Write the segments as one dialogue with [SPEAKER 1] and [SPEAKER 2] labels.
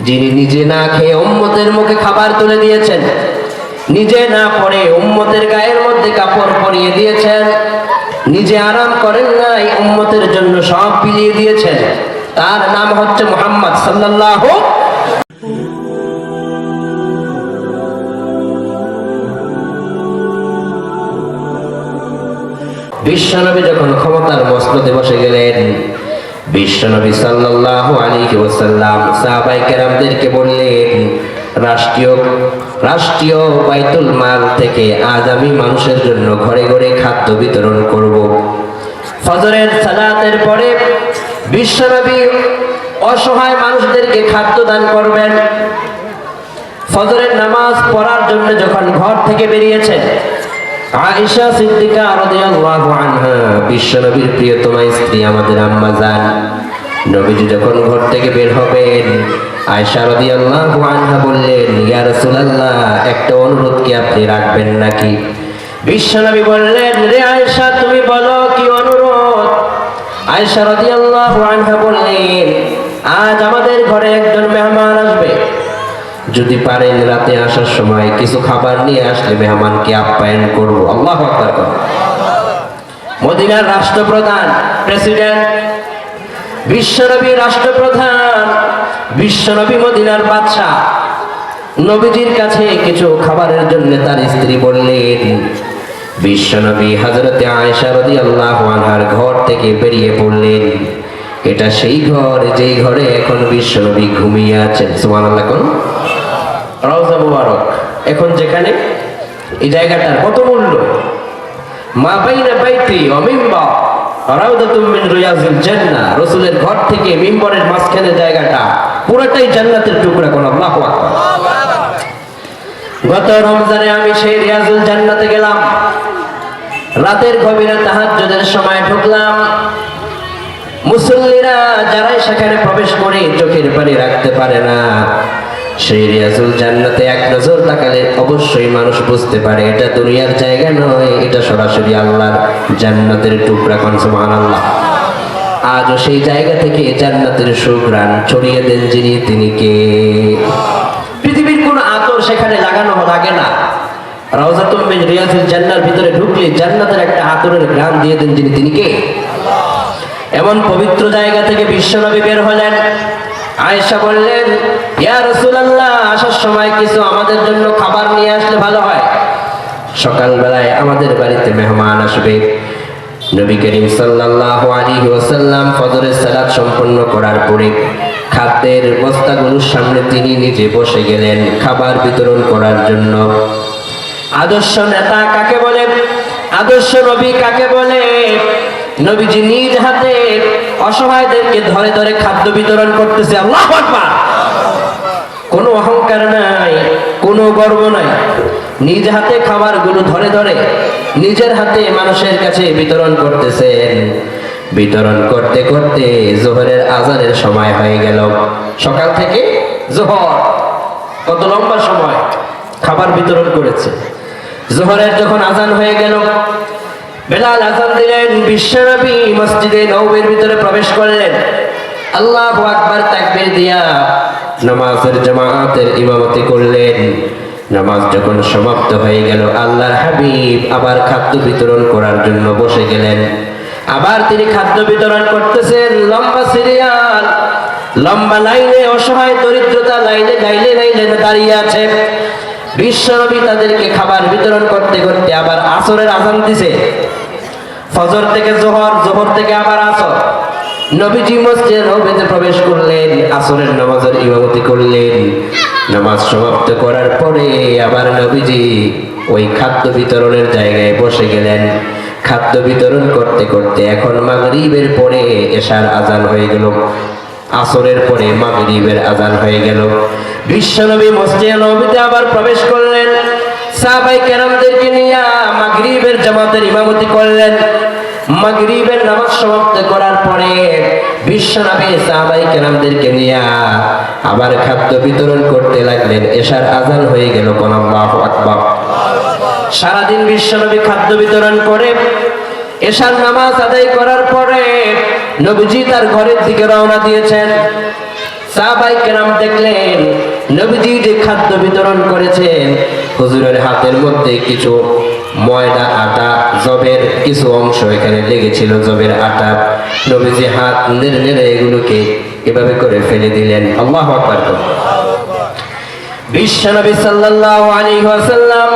[SPEAKER 1] যিনি নিজে না খেয়ে উম্মতের মুখে খাবার তুলে দিয়েছেন, নিজে না পড়ে উম্মতের গায়ের মধ্যে কাপড় পরিয়ে দিয়েছেন, নিজে আরাম করেন নাই, উম্মতের জন্য সব বিলিয়ে দিয়েছেন, তার নাম হচ্ছে মুহাম্মদ সাল্লাল্লাহু। বিশ্বনবী যখন ক্ষমতার মসনদে বসে গেলেন, বিশ্বনবী সাল্লাল্লাহু আলাইহি ওয়াসাল্লাম সাহাবায়ে কেরামদেরকে বললেন, রাষ্ট্রীয় বাইতুল মাল থেকে আজ আমি মানুষের জন্য ঘরে ঘরে খাদ্য বিতরণ করব। ফজরের সালাতের পরে বিশ্বনবী অসহায় মানুষদেরকে খাদ্য দান করবেন। ফজরের নামাজ পড়ার জন্য যখন ঘর থেকে বেরিয়েছেন, আয়েশা সিদ্দিকা রাদিয়াল্লাহু আনহা, বিশ্বনবীর প্রিয়তমা স্ত্রী, আমাদের আম্মা জান, নবীজি যখন ঘর থেকে বের হবেন, আয়েশা রাদিয়াল্লাহু আনহা বললেন, ইয়া রাসূলুল্লাহ, একটা অনুরোধ কি আপনি রাখবেন নাকি? বিশ্বনবী বললেন, রে আয়েশা, তুমি বলো কি অনুরোধ? আয়েশা রাদিয়াল্লাহু আনহা বললেন, আজ আমাদের ঘরে একজন মেহমান আসবে, যদি পারেন রাতে আসার সময় কিছু খাবার নিয়ে আসলে মেহমানকে আপ্যায়ন করব। আল্লাহু আকবার। মদিনার রাষ্ট্রপ্রধান, প্রেসিডেন্ট, বিশ্বনবী রাষ্ট্রপ্রধান, বিশ্বনবী মদিনার বাদশা, নবীজির কাছে কিছু খাবারের জন্য তার স্ত্রী বললেন। বিশ্বনবী হযরতে আয়েশা রাদিয়াল্লাহু আনহার ঘর থেকে বেরিয়ে পড়লেন। এটা সেই ঘর যেই ঘরে এখন বিশ্বনবী ঘুমিয়ে আছেন। সুবহানাল্লাহ। কোন রওজা মুবারক, এখন যেখানে এই জায়গাটার কত মূল্য! মা বাইনা বাইতি ওয়া মিম্বার রাউদাতুম মিন রিয়াজিল জান্নাহ, রাসূলের ঘর থেকে মিম্বরের মাঝখানে জায়গাটা পুরোটাই জান্নাতের টুকরা। কোন আল্লাহু আকবার। গত রমজানে আমি সেই রিয়াজুল জান্নাতে গেলাম, রাতের গভীরে তাহাজ্জুদের সময় ঢুকলাম। মুসল্লিরা যারাই সেখানে প্রবেশ করে চোখের পানি রাখতে পারে না, সেই রিয়াজুল জান্নাতে এক নজর তাকালে অবশ্যই মানুষ বুঝতে পারে এটা দুনিয়ার জায়গা নয়, এটা সরাসরি আল্লাহর জান্নাতের টুকরা। কোন সুবহানাল্লাহ। আজও সেই জায়গা থেকে জান্নাতের সুঘ্রাণ ছড়িয়ে দেন যিনি, তিনি কে? পৃথিবীর কোন আতর সেখানে লাগানো লাগে না। রাউজাতুম মিন রিয়াজিল জান্নাহর ভিতরে ঢুকলে জান্নাতের একটা আতরের ঘ্রাণ দিয়ে দেন যিনি, তিনি কে? এমন পবিত্র জায়গা থেকে বিশ্বনবী বের হলেন। আয়েশা বললেন, ইয়া রাসূলুল্লাহ, আসার সময় কিছু আমাদের জন্য খাবার নিয়ে আসলে ভালো হয়। সকালবেলায় আমাদের বাড়িতে মেহমান আসবে। নবী করিম সাল্লাল্লাহু আলাইহি ওয়াসাল্লাম ফজরের সালাত সম্পন্ন করার পরে খাদ্যের বস্তাগুলোর সামনে তিনি নিজে বসে গেলেন খাবার বিতরণ করার জন্য। আদর্শ নেতা কাকে বলে? আদর্শ নবী কাকে বলে? নবীজি নিজ হাতে অসহায়দেরকে ধরে ধরে খাদ্য বিতরণ করতেছে। আল্লাহু আকবার। কোনো অহংকার নাই, কোনো গর্ব নাই, নিজ হাতে খাবারগুলো ধরে ধরে নিজের হাতে মানুষের কাছে বিতরণ করতেছেন। বিতরণ করতে করতে জোহরের আজানের সময় হয়ে গেল। সকাল থেকে জোহর, কত লম্বা সময় খাবার বিতরণ করেছে। জোহরের যখন আজান হয়ে গেল, বেলাল আজান দিলেন, বিশ্বনবী মসজিদে নববীর ভিতরে প্রবেশ করলেন। আল্লাহু আকবার তাকবীর দিয়া নামাজের জামাতের ইমামতি করলেন। নামাজ যখন সমাপ্ত হয়ে গেল, আল্লাহর হাবিব আবার খাদ্য বিতরণ করার জন্য বসে গেলেন। আবার তিনি খাদ্য বিতরণ করতেছেন। লম্বা সিরিয়াল, লম্বা লাইনে অসহায় দরিদ্রতা লাইনে লাইনে লাইনে দাঁড়িয়ে আছে। বিশ্বনবী তাদেরকে খাবার বিতরণ করতে করতে আবার আসরের আজান দিছে। ফজর থেকে জোহর, জোহর থেকে আবার আসর। নবীজি মসজিদে নববীতে প্রবেশ করলেন, আসরের নামাজের ইমামতি করলেন। নামাজ সমাপ্ত করার পরে আবার নবীজি ওই খাদ্য বিতরণের জায়গায় বসে গেলেন। খাদ্য বিতরণ করতে করতে এখন মাগরিবের পরে এশার আজান হয়ে গেল, আসরের পরে মাগরিবের আজান হয়ে গেল। বিশ্বনবী মসজিদে নববীতে আবার প্রবেশ করলেন, সাহাবায়ে কেরামদেরকে নিয়ে মাগরিবের জামাতের ইমামতি করলেন। মাগরিবের নামাজ সমাপ্ত করার পরে বিশ্বনবী সাহাবায়ে কেরামদেরকে নিয়ে আবার খাদ্য বিতরণ করতে লাগলেন। এশার আজান হয়ে গেল। কোন আল্লাহু আকবার। সারাদিন বিশ্বনবী খাদ্য বিতরণ করে এশার নামাজ আদায় করার পরে নবীজি তার ঘরের দিকে রওনা দিয়েছেন। সাহাবায়ে কেরাম দেখলেন নবীজি যে খাদ্য বিতরণ করেছেন, হুজুরের হাতের মধ্যে কিছু ময়দা, আটা, জবের কিছু অংশ এখানে লেগেছিল, জবের আটা। নবীজি হাত নেড়ে নেড়ে এগুলোকে এভাবে করে ফেলে দিলেন। আল্লাহু আকবার। বিশ্বনবী সাল্লাল্লাহু আলাইহি ওয়াসাল্লাম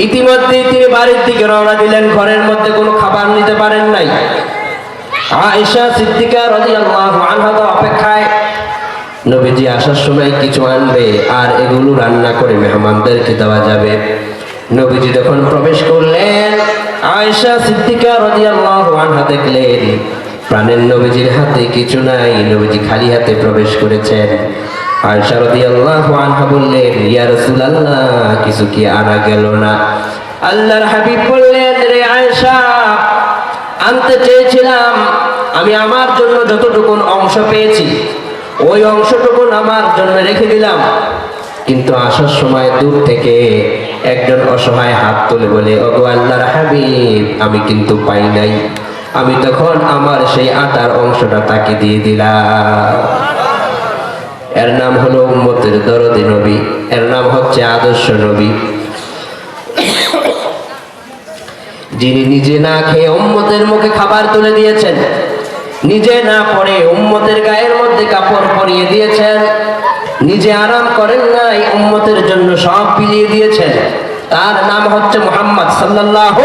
[SPEAKER 1] ইতিমধ্যে তিনি বাড়ির দিকে রওনা দিলেন। ঘরের মধ্যে কোনো খাবার নিতে পারেন নাই। আয়েশা সিদ্দিকা রাদিয়াল্লাহু আনহা অপেক্ষায়, নবীজি আসার সময় কিছু আনবে আর এগুলো রান্না করে মেহমানদেরকে দেওয়া যাবে। নবীজি যখন প্রবেশ করলেন, আয়েশা সিদ্দিকা রাদিয়াল্লাহু আনহা দেখলেন প্রাণের নবীজির হাতে কিছু নাই, নবীজি খালি হাতে প্রবেশ করেছেন। আয়েশা রাদিয়াল্লাহু আনহা বললেন, ইয়া রাসূলুল্লাহ, কিছু কি আনা গেল না? আল্লাহর হাবিব বললেন, রে আয়েশা, আনতে চেয়েছিলাম, আমি আমার জন্য যতটুকু অংশ পেয়েছি ওই অংশটুকু আমার জন্য রেখে দিলাম। কিন্তু আসার সময় দূর থেকে একজন অসহায় হাত তুলে বলে, ওগো আল্লাহর হাবিব, আমি কিন্তু পাই নাই। আমি তখন আমার সেই আটার অংশটা তাকে দিয়ে দিলাম। এর নাম হলো উম্মতের দরদি নবী, এর নাম হচ্ছে আদর্শ নবী, যিনি নিজে না খেয়ে উম্মতের মুখে খাবার তুলে দিয়েছেন, নিজে না পড়ে উম্মতের গায়ের মধ্যে কাপড় পরিয়ে দিয়েছেন, নিজে আরাম করেন নাই, উম্মতের জন্য সব বিলিয়ে দিয়েছেন। তার নাম হচ্ছে মুহাম্মদ সাল্লাল্লাহু